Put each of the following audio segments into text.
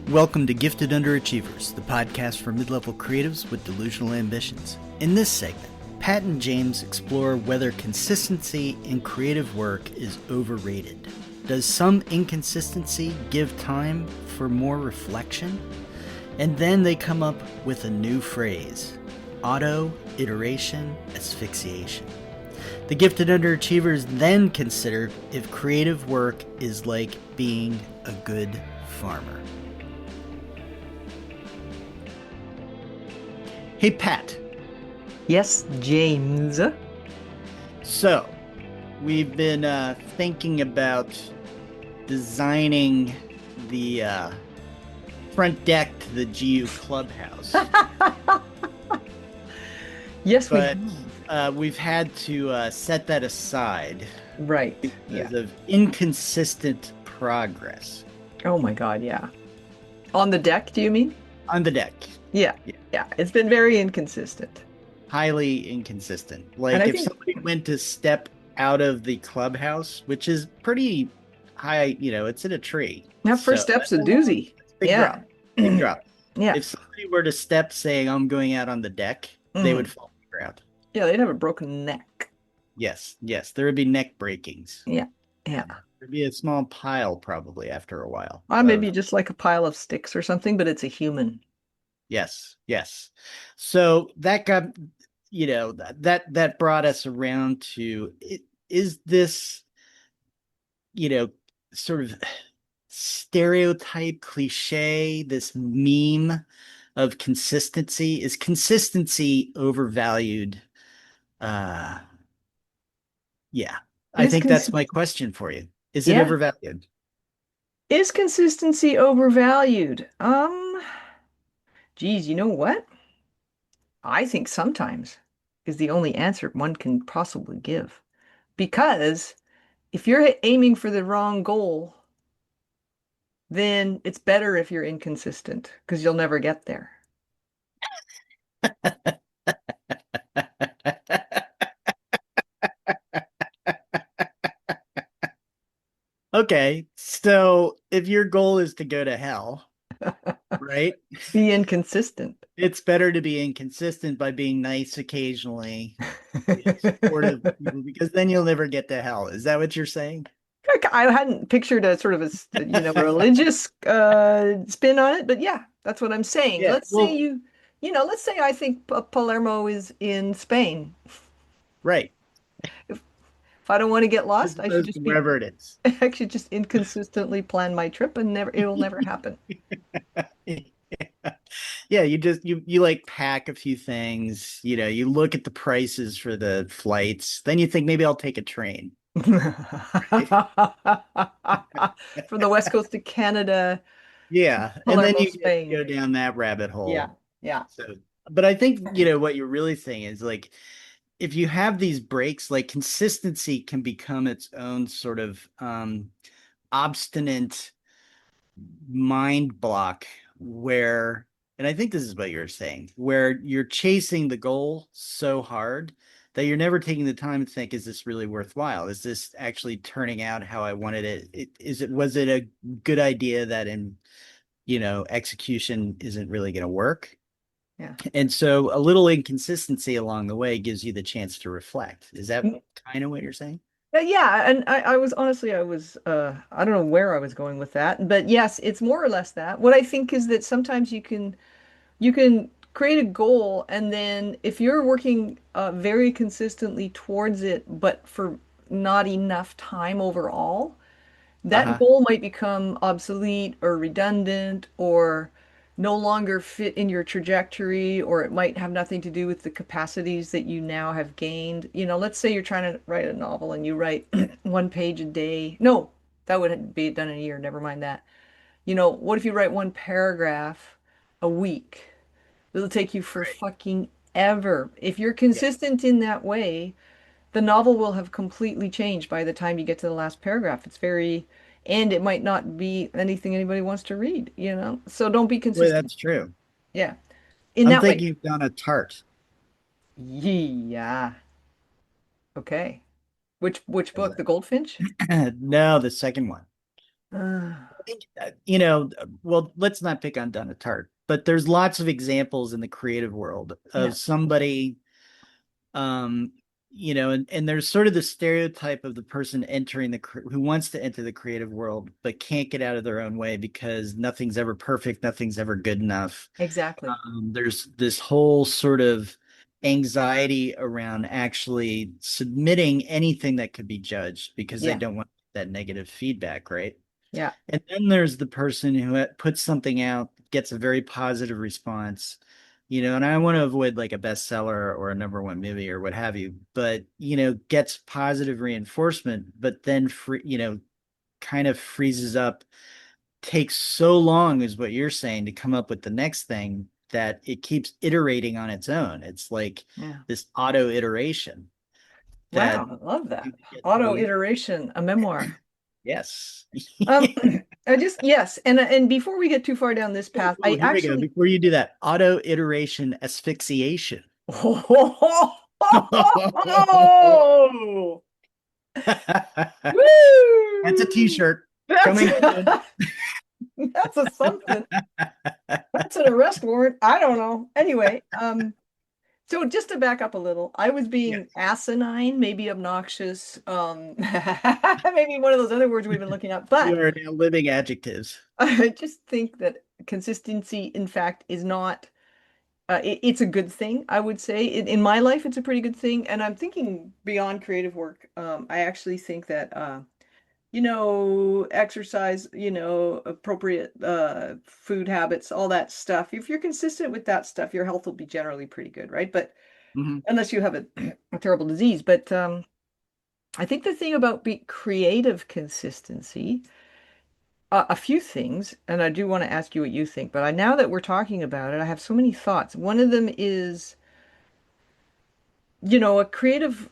Welcome to Gifted Underachievers, the podcast for mid-level creatives with delusional ambitions. In this segment, Pat and James explore whether consistency in creative work is overrated. Does some inconsistency give time for more reflection? And then they come up with a new phrase: auto, iteration, asphyxiation. The Gifted Underachievers then consider if creative work is like being a good farmer. Hey, Pat. Yes, James. So, we've been thinking about designing the front deck to the GU clubhouse, Yes, we but have. we've had to set that aside Right. Yeah. because of inconsistent progress Oh my God, yeah. On the deck, do you mean? on the deck. Yeah. Yeah, Yeah. It's been very inconsistent. highly inconsistent. And Like I if think somebody went to step out of the clubhouse, which is pretty high, it's in a tree. that first So step's a doozy. that's a big Yeah. drop. Big drop. Yeah. If somebody were to step saying, I'm going out on the deck, they would Mhm. fall to the ground. Yeah, they'd have a broken neck. Yes, yes. There would be neck breakings. Yeah. Yeah. And there'd be a small pile probably after a while Or of maybe just like a pile of sticks or something, but it's a human. yes, yes. So that got, that brought us around to is this, you know, sort of stereotype cliche, this meme of consistency. Is consistency overvalued? Uh, yeah, I Is think that's cons my question for you. Is it yeah. overvalued? Is consistency overvalued? Geez, you know what? I think sometimes is the only answer one can possibly give. Because if you're aiming for the wrong goal, then it's better if you're inconsistent because you'll never get there. Okay, so if your goal is to go to hell, right? Be inconsistent. It's better to be inconsistent by being nice occasionally, supportive of people, because then you'll never get to hell. Is that what you're saying? I hadn't pictured a sort of religious spin on it, but yeah, that's what I'm saying. Yeah, Let's say well, let's say I think Palermo is in Spain. right. If I don't want to get As lost, I should opposed to just be wherever it is. I should just inconsistently plan my trip and never it'll never happen. Yeah, you like pack a few things, you look at the prices for the flights, then you think maybe I'll take a train. From the west coast of Canada, Yeah, and then Palermo, you get to Spain. go down that rabbit Yeah, hole. yeah. So, but I think, what you're really saying is like if you have these breaks, like consistency can become its own sort of obstinate mind block where, and I think this is what you're saying, where you're chasing the goal so hard that you're never taking the time to think, is this really worthwhile? Is this actually turning out how I wanted was it a good idea that in, execution isn't really going to work? Yeah. And so a little inconsistency along the way gives you the chance to reflect. Is that kind of what you're saying? Yeah, and I was honestly I don't know where I was going with that, but yes, it's more or less that. What I think is that sometimes you can create a goal and then if you're working very consistently towards it, but for not enough time overall, that Uh-huh. goal might become obsolete or redundant or no longer fit in your trajectory, or it might have nothing to do with the capacities that you now have gained. Let's say you're trying to write a novel and you write one page a day. No, that would be done in a year. Never mind that. What if you write one paragraph a week? It'll take you for Right. fucking ever. If you're Yeah. consistent in that way, the novel will have completely changed by the time you get to the last paragraph. And it might not be anything anybody wants to read. So don't be Well, consistent. that's true. Yeah. In I'm that way. thinking of Donna Tart. Yeah. Okay. Which book? The Goldfinch? No, the second one. well, let's not pick on Donna Tartt, but there's lots of examples in the creative world Yeah, of somebody, um, and there's sort of the stereotype of the person who wants to enter the creative world, but can't get out of their own way because nothing's ever perfect, nothing's ever good enough. exactly. There's this whole sort of anxiety around actually submitting anything that could be judged because they Yeah, don't want that negative feedback, right? yeah, And then there's the person who puts something out, gets a very positive response, and I want to avoid like a bestseller or a number one movie or what have you, but, gets positive reinforcement, but then, kind of freezes up, takes so long, is what you're saying, to come up with the next thing that it keeps iterating on its own. It's like yeah. this auto iteration that Wow, I love you that. get to Auto the, iteration, a memoir. yes. Um, I just yes, and before we get too far down this Oh, path, oh, I here we go. actually Before you do that, auto iteration asphyxiation. oh, That's a woo! t-shirt That's coming soon. that's a something. That's an arrest warrant. I don't know. Anyway, so just to back up a little, I was being Yes. asinine, maybe obnoxious, maybe one of those other words we've been looking up, You but are now living adjectives. I just think that consistency, in fact, is not, it's a good thing, I would say. In my life, it's a pretty good thing. And I'm thinking beyond creative work. I actually think that, exercise, appropriate food habits, all that stuff. If you're consistent with that stuff, your health will be generally pretty good, right? But Mhm. unless you have a terrible disease. But I think the thing about creative consistency, a few things, and I do want to ask you what you think, but now that we're talking about it, I have so many thoughts. One of them is, a creative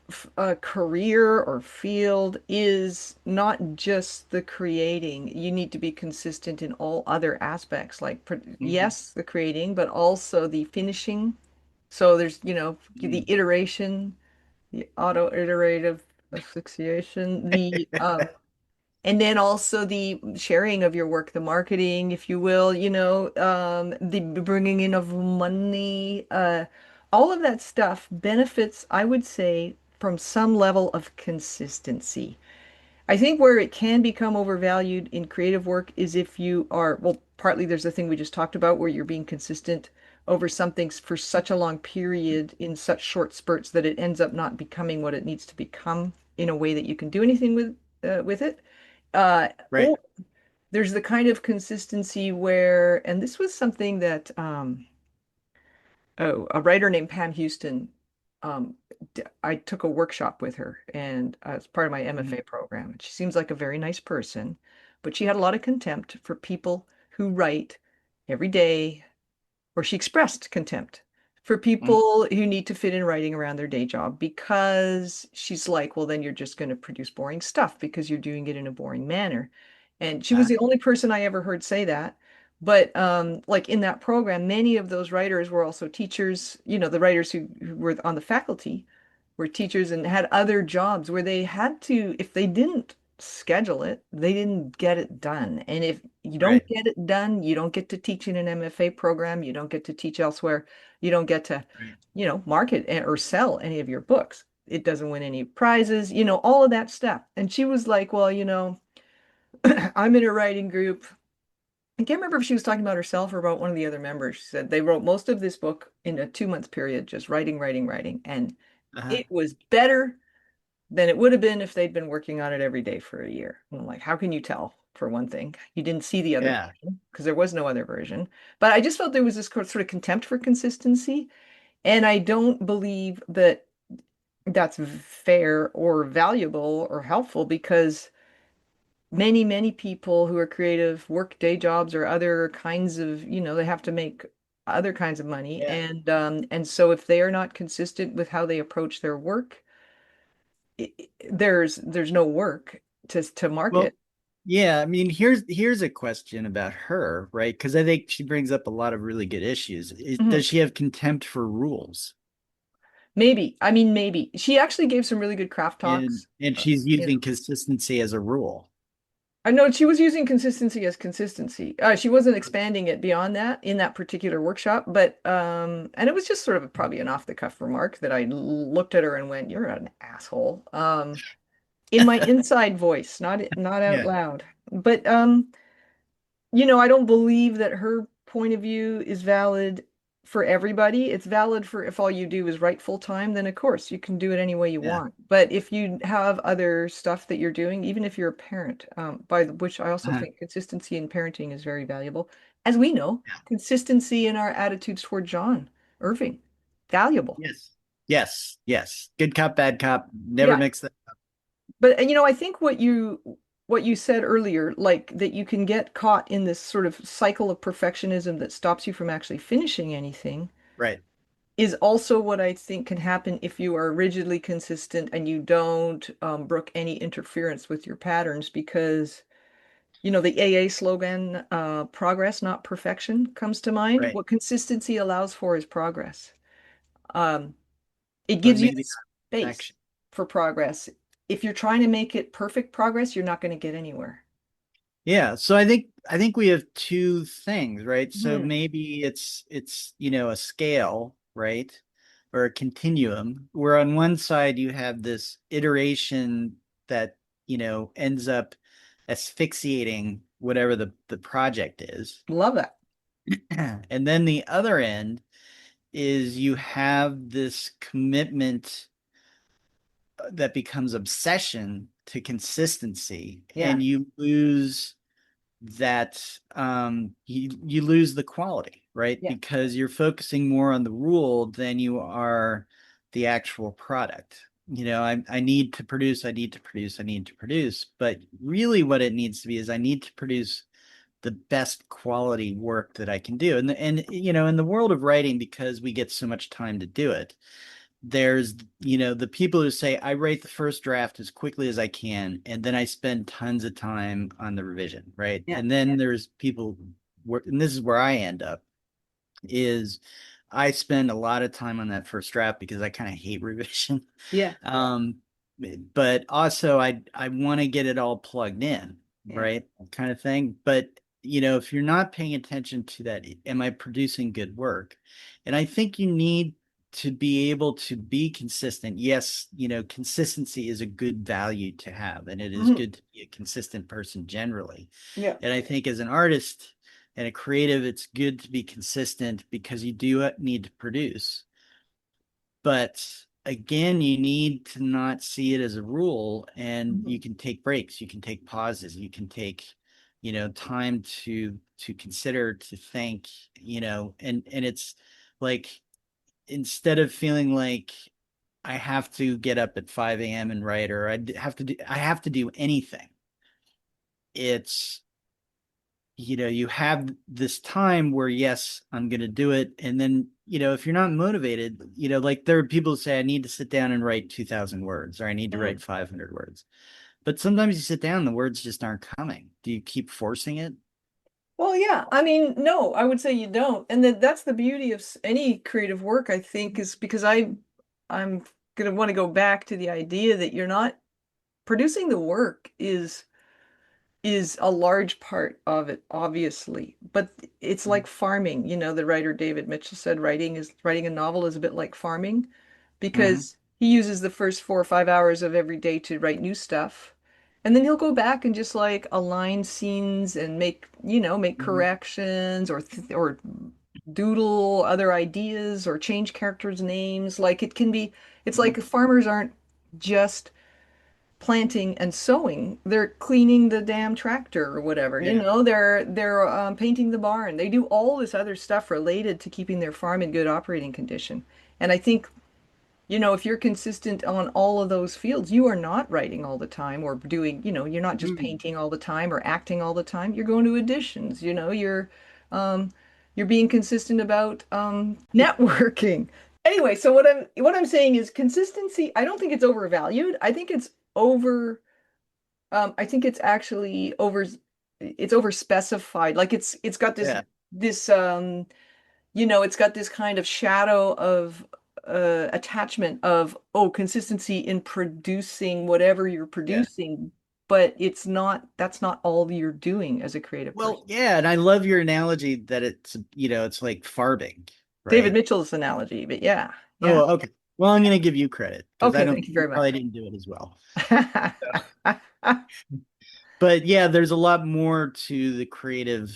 career or field is not just the creating. You need to be consistent in all other aspects, like, Mhm. yes, the creating, but also the finishing. So there's, the Mhm. iteration, the auto-iterative asphyxiation, and then also the sharing of your work, the marketing, if you will, the bringing in of money, all of that stuff benefits, I would say, from some level of consistency. I think where it can become overvalued in creative work is if you are, well, partly there's the thing we just talked about where you're being consistent over something for such a long period in such short spurts that it ends up not becoming what it needs to become in a way that you can do anything with it. Right. Or there's the kind of consistency where, and this was something that a writer named Pam Houston, um, I took a workshop with her and as part of my Mhm. MFA program. She seems like a very nice person, but she had a lot of contempt for people who write every day, or she expressed contempt for Mhm. people who need to fit in writing around their day job because she's like, well, then you're just going to produce boring stuff because you're doing it in a boring manner. And she was Ah, the only person I ever heard say that. But like in that program, many of those writers were also teachers. The writers who were on the faculty were teachers and had other jobs where they had to, if they didn't schedule it, they didn't get it done. And if you don't right. get it done, you don't get to teach in an MFA program, you don't get to teach elsewhere, you don't get to, Right. market or sell any of your books. It doesn't win any prizes, all of that stuff. And she was like, well, I'm in a writing group. I can't remember if she was talking about herself or about one of the other members. She said they wrote most of this book in a 2 month period, just writing, writing, writing. And Uh-huh. it was better than it would have been if they'd been working on it every day for a year. And I'm like, how can you tell, for one thing? You didn't see the other Yeah. version because there was no other version. But I just felt there was this sort of contempt for consistency. And I don't believe that that's fair or valuable or helpful because many, many people who are creative work day jobs or other kinds of, they have to make other kinds of money. Yeah. And so if they are not consistent with how they approach their work, there's no work to Well, market. yeah, I mean, here's a question about her, right? Because I think she brings up a lot of really good issues. Mhm. Does she have contempt for rules? Maybe. I mean, maybe. She actually gave some really good craft And talks. and she's You know, using consistency as a rule. I know she was using consistency as consistency. She wasn't expanding it beyond that in that particular workshop, but and it was just sort of probably an off the cuff remark that I looked at her and went, "You're an asshole." In my inside voice, not out Yeah, loud. But I don't believe that her point of view is valid for everybody. It's valid for if all you do is write full time, then of course you can do it any way you yeah, want. But if you have other stuff that you're doing, even if you're a parent, which I also uh-huh, think consistency in parenting is very valuable. As we know, yeah. consistency in our attitudes toward John Irving, valuable. Yes, yes, yes. Good cop, bad cop. Never Yeah. mix that. But I think what you said earlier, like that you can get caught in this sort of cycle of perfectionism that stops you from actually finishing anything, Right, is also what I think can happen if you are rigidly consistent and you don't brook any interference with your patterns because the AA slogan, progress, not perfection, comes to mind. right. What consistency allows for is progress. Um, it But gives you the maybe not space action. for progress. If you're trying to make it perfect progress, you're not going to get anywhere. Yeah, so I think we have two things, right? So Hmm. maybe it's a scale, right? Or a continuum, where on one side you have this iteration that, ends up asphyxiating whatever the project is. Love that. And then the other end is you have this commitment that becomes obsession to consistency, Yeah. and you lose that you lose the quality, right? Yeah. Because you're focusing more on the rule than you are the actual product. I need to produce, I need to produce, I need to produce. But really what it needs to be is I need to produce the best quality work that I can do. And in the world of writing, because we get so much time to do it, there's the people who say I write the first draft as quickly as I can and then I spend tons of time on the revision, right? Yeah. And then there's people and this is where I end up, is I spend a lot of time on that first draft because I kind of hate revision. Yeah. Um, but also I want to get it all plugged in, Yeah. right? Kind of thing. But if you're not paying attention to that, am I producing good work? And I think you need to be able to be consistent. Yes, consistency is a good value to have, and it is Mhm. good to be a consistent person generally. Yeah. And I think as an artist and a creative, it's good to be consistent because you do need to produce. But again, you need to not see it as a rule, and you Mhm. can take breaks, you can take pauses, you can take, time to consider, to think, and it's like instead of feeling like I have to get up at 5 a.m. and write, or I have to do anything. It's you have this time where, yes, I'm going to do it. And then, if you're not motivated, like there are people who say, I need to sit down and write 2,000 words, or I need to Mhm. write 500 words. But sometimes you sit down, the words just aren't coming. Do you keep forcing it? Well, yeah. I mean, no, I would say you don't. And that's the beauty of any creative work, I think, is because I'm gonna want to go back to the idea that you're not producing the work is a large part of it, obviously. But it's like farming. The writer David Mitchell said writing a novel is a bit like farming Mm-hmm. because he uses the first 4 or 5 hours of every day to write new stuff. And then he'll go back and just like align scenes and make Mm-hmm. corrections or doodle other ideas or change characters' names. It's like farmers aren't just planting and sowing. They're cleaning the damn tractor or whatever. Yeah. They're painting the barn. They do all this other stuff related to keeping their farm in good operating condition. And I think, if you're consistent on all of those fields, you are not writing all the time or you're not just Mm-hmm. painting all the time or acting all the time. You're going to auditions, um, you're being consistent about networking. Anyway, so what I'm saying is consistency, I don't think it's overvalued. I think it's actually it's over specified. Like it's got Yeah. it's got this kind of shadow of attachment of, oh, consistency in producing whatever you're Yeah. producing, but that's not all you're doing as a creative Well, person. yeah, and I love your analogy that it's like farbing, David right? Mitchell's analogy, but yeah, yeah. Oh, okay. Well, I'm going to give you credit because I Okay, don't, thank you you very probably much. didn't do it as well. But yeah, there's a lot more to the creative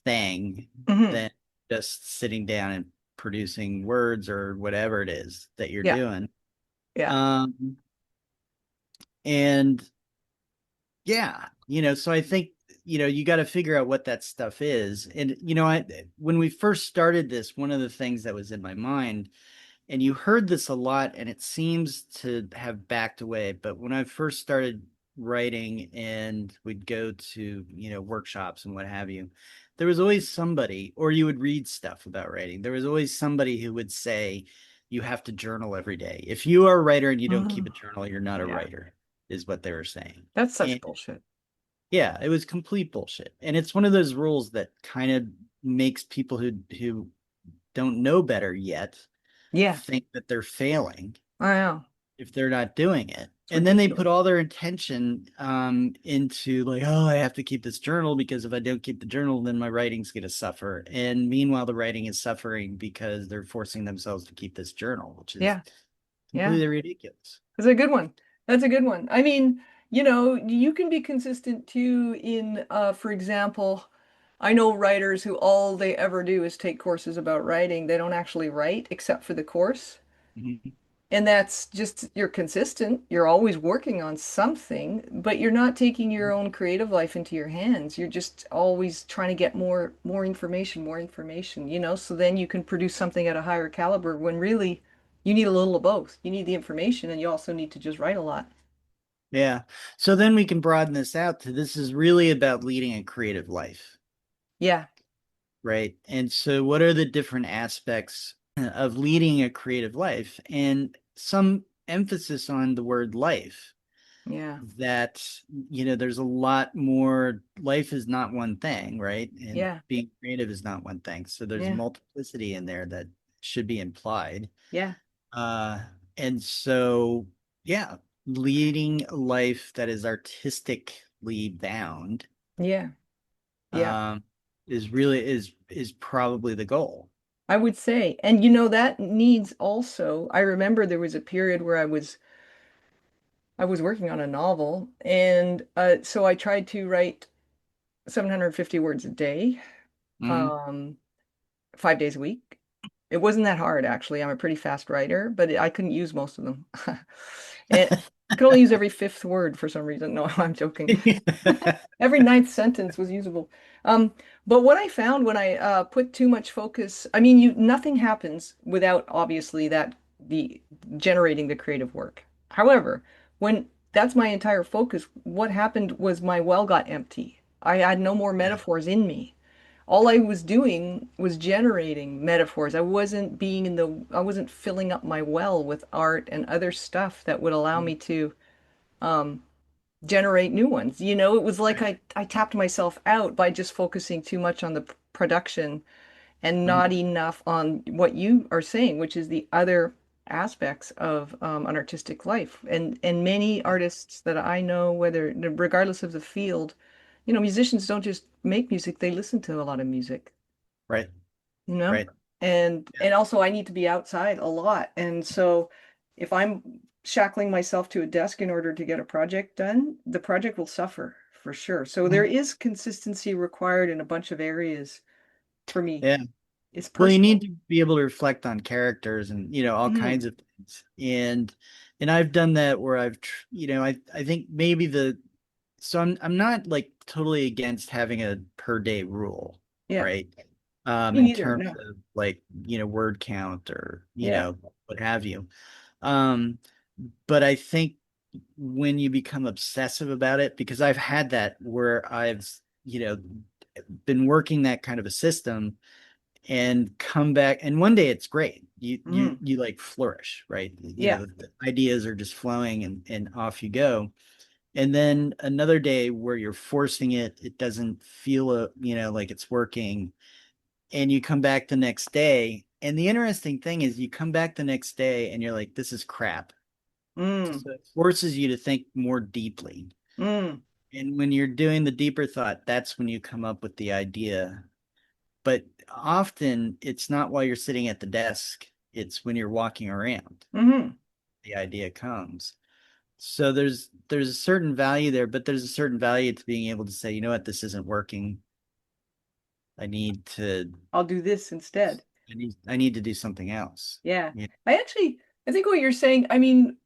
thing Hmm. than just sitting down and producing words or whatever it is that you're Yeah, doing. yeah. Um, and yeah, so I think, you got to figure out what that stuff is. And, when we first started this, one of the things that was in my mind, and you heard this a lot, and it seems to have backed away, but when I first started writing and we'd go to, workshops and what have you, there was always somebody, or you would read stuff about writing. There was always somebody who would say, you have to journal every day. If you are a writer and you don't keep Oh, a journal, you're not a yeah. writer, is what they were saying. That's such And bullshit. yeah, it was complete bullshit. And it's one of those rules that kind of makes people who don't know better yet Yeah, think that they're failing I know. if they're not doing it. It's And then they ridiculous. put all their intention into like, oh, I have to keep this journal because if I don't keep the journal, then my writing's going to suffer. And meanwhile, the writing is suffering because they're forcing themselves to keep this journal, which is Yeah, yeah. completely ridiculous. That's a good one. That's a good one. I mean, you can be consistent too in, for example, I know writers who all they ever do is take courses about writing. They don't actually write except for the course. Mhm. And that's just, you're consistent. You're always working on something, but you're not taking your own creative life into your hands. You're just always trying to get more information, so then you can produce something at a higher caliber when really you need a little of both. You need the information and you also need to just write a lot. Yeah. So then we can broaden this out to this is really about leading a creative life. Yeah, Right. And so, what are the different aspects of leading a creative life? And some emphasis on the word life yeah, that, there's a lot more. Life is not one thing, right? And yeah, being creative is not one thing. So, there's yeah, multiplicity in there that should be implied. yeah, Uh, and so, yeah, leading a life that is artistically bound yeah, yeah. um, is probably the goal. I would say. And that needs also, I remember there was a period where I was working on a novel, and so I tried to write 750 words a day, Mhm. um, 5 days a week. It wasn't that hard, actually. I'm a pretty fast writer, but I couldn't use most of them. And I could only use every fifth word for some reason. No, I'm joking. Every ninth sentence was usable. Um, but what I found when I put too much focus, I mean, nothing happens without obviously that the generating the creative work. However, when that's my entire focus, what happened was my well got empty. I had no more Yeah. metaphors in me. All I was doing was generating metaphors. I wasn't filling up my well with art and other stuff that would allow me to um, generate new ones. It was like Right. I tapped myself out by just focusing too much on the production and not Mhm. enough on what you are saying, which is the other aspects of an artistic life. And many Yeah. artists that I know, whether regardless of the field, musicians don't just make music, they listen to a lot of music, Right. you know? Right. Yeah. And also I need to be outside a lot. And so if I'm shackling myself to a desk in order to get a project done, the project will suffer for sure. So there Mhm. is consistency required in a bunch of areas for me. Yeah. It's Well, you need personal. to be able to reflect on characters and all kinds Mhm. of things. And I've done that where I think maybe so I'm not like totally against having a per day rule, Yeah. right? Me In neither. terms No. of like, word count or, Yeah. what have you. Um, but I think when you become obsessive about it, because I've had that where I've, you know, been working that kind of a system and come back and one day it's great. Mhm. You like flourish, right? Yeah. The ideas are just flowing and off you go. And then another day where you're forcing it, it doesn't feel like it's working. And you come back the next day. And the interesting thing is you come back the next day and you're like, this is crap. Mm. So it forces you to think more deeply. Mm. And when you're doing the deeper thought, that's when you come up with the idea. But often it's not while you're sitting at the desk, it's when you're walking around, Hmm. the idea comes. So there's a certain value there, but there's a certain value to being able to say, you know what, this isn't working. I need to I'll do this instead. I need to do something else. Yeah. Yeah. I think what you're saying, I mean,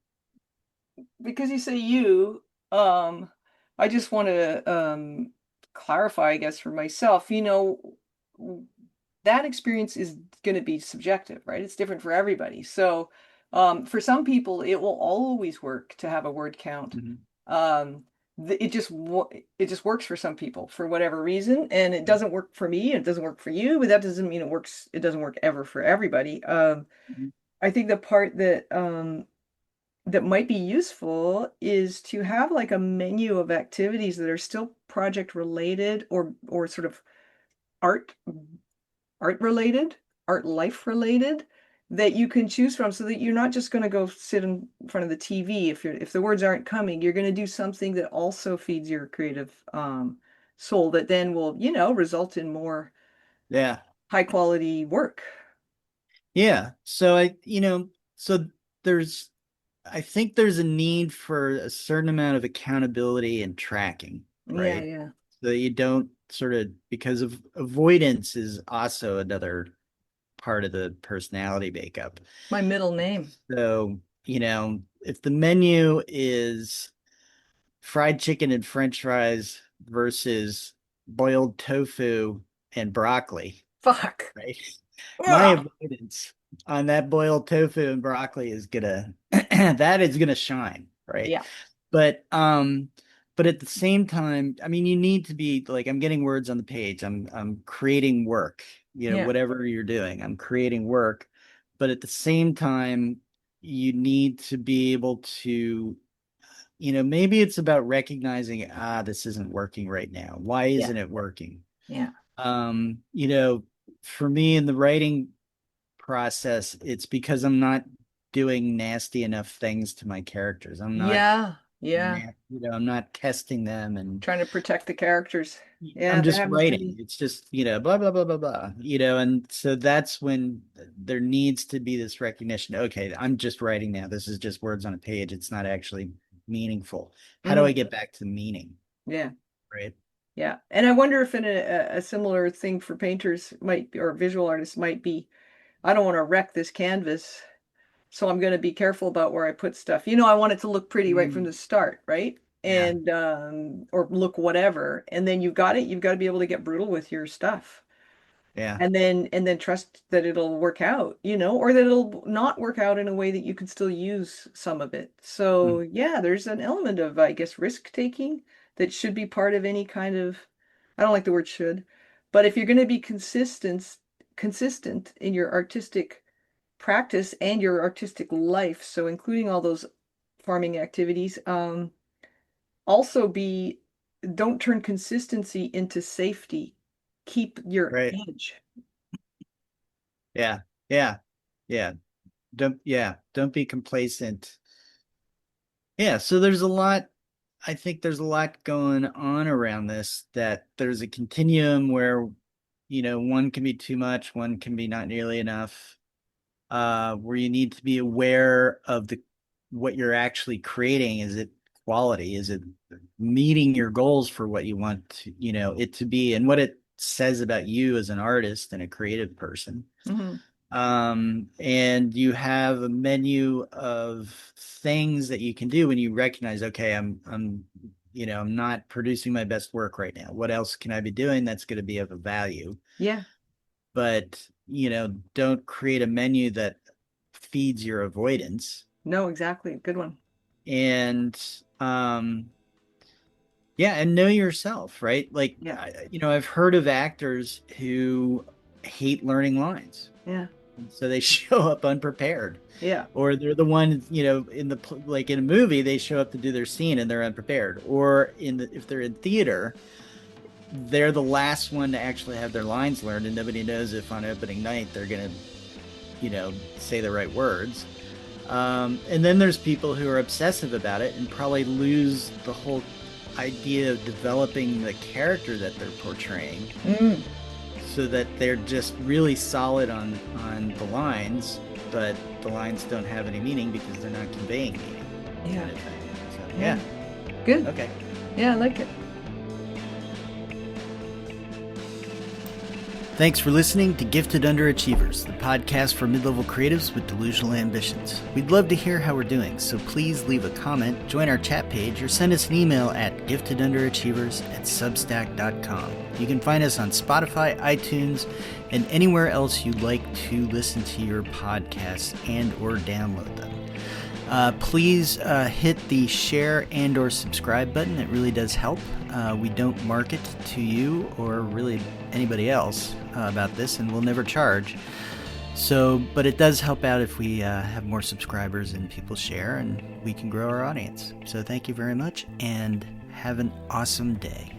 because you say you, um, I just want to clarify, I guess, for myself, that experience is going to be subjective, right? It's different for everybody. So, for some people, it will always work to have a word count. Mhm. Um, it just works for some people for whatever reason, and it doesn't work for me. It doesn't work for you, but that doesn't mean it works. It doesn't work ever for everybody. Mhm. I think the part that might be useful is to have like a menu of activities that are still project related or sort of art art related, art life related that you can choose from so that you're not just going to go sit in front of the TV if the words aren't coming, you're going to do something that also feeds your creative soul that then will, result in more Yeah. high quality work. Yeah. So there's, I think there's a need for a certain amount of accountability and tracking, Yeah, right? yeah. So you don't sort of, because of avoidance is also another part of the personality makeup. My middle name. So, if the menu is fried chicken and French fries versus boiled tofu and broccoli, Fuck. right? My Ugh. avoidance on that boiled tofu and broccoli is gonna that is gonna shine, right? Yeah. But but at the same time, I mean, you need to be like, I'm getting words on the page. I'm creating work, Yeah. whatever you're doing, I'm creating work. But at the same time, you need to be able to, maybe it's about recognizing, this isn't working right now. Why Yeah. isn't it working? Yeah. Um, you know, for me in the writing process, it's because I'm not doing nasty enough things to my characters. Yeah. Yeah. I'm not testing them, and Trying to protect the characters. Yeah, I'm that just happens to writing. me. It's just, blah, blah, blah, blah, blah, and so that's when there needs to be this recognition. Okay, I'm just writing now. This is just words on a page. It's not actually meaningful. How do I Hmm. get back to meaning? Yeah. Right. Yeah. And I wonder if in a similar thing for painters might be, or visual artists might be, I don't want to wreck this canvas, so I'm going to be careful about where I put stuff. I want it to look pretty right from Mm, the start, right? yeah. And or look whatever. And then you've got to be able to get brutal with your stuff. Yeah. And then trust that it'll work out, or that it'll not work out in a way that you can still use some of it. So Mm, yeah, there's an element of, I guess, risk taking that should be part of any kind of, I don't like the word should, but if you're going to be consistent in your artistic practice and your artistic life, so including all those farming activities, also be don't turn consistency into safety. Keep your right. edge. Yeah. Yeah. Yeah. Don't be complacent. Yeah, so there's a lot, I think there's a lot going on around this, that there's a continuum where, one can be too much, one can be not nearly enough, where you need to be aware of the what you're actually creating. Is it quality? Is it meeting your goals for what you want to, it to be, and what it says about you as an artist and a creative person. Hmm. And you have a menu of things that you can do when you recognize, okay, I'm not producing my best work right now. What else can I be doing that's going to be of a value? Yeah. But, don't create a menu that feeds your avoidance. No, exactly. Good one. And, yeah, and know yourself, right? Like, Yeah. I've heard of actors who hate learning lines. Yeah. So they show up unprepared, Yeah. or they're the ones, like in a movie, they show up to do their scene and they're unprepared, or if they're in theater, they're the last one to actually have their lines learned, and nobody knows if on opening night they're gonna, say the right words. And then there's people who are obsessive about it and probably lose the whole idea of developing the character that they're portraying, so that they're just really solid on the lines, but the lines don't have any meaning because they're not conveying meaning. Yeah. Kind of thing. So, yeah. Good. Okay. Yeah, I like it. Thanks for listening to Gifted Underachievers, the podcast for mid-level creatives with delusional ambitions. We'd love to hear how we're doing, so please leave a comment, join our chat page, or send us an email at giftedunderachievers@substack.com. You can find us on Spotify, iTunes, and anywhere else you'd like to listen to your podcasts and or download them. Please hit the share and or subscribe button. It really does help. We don't market to you or really anybody else about this, and we'll never charge. But it does help out if we have more subscribers and people share, and we can grow our audience. So thank you very much, and have an awesome day.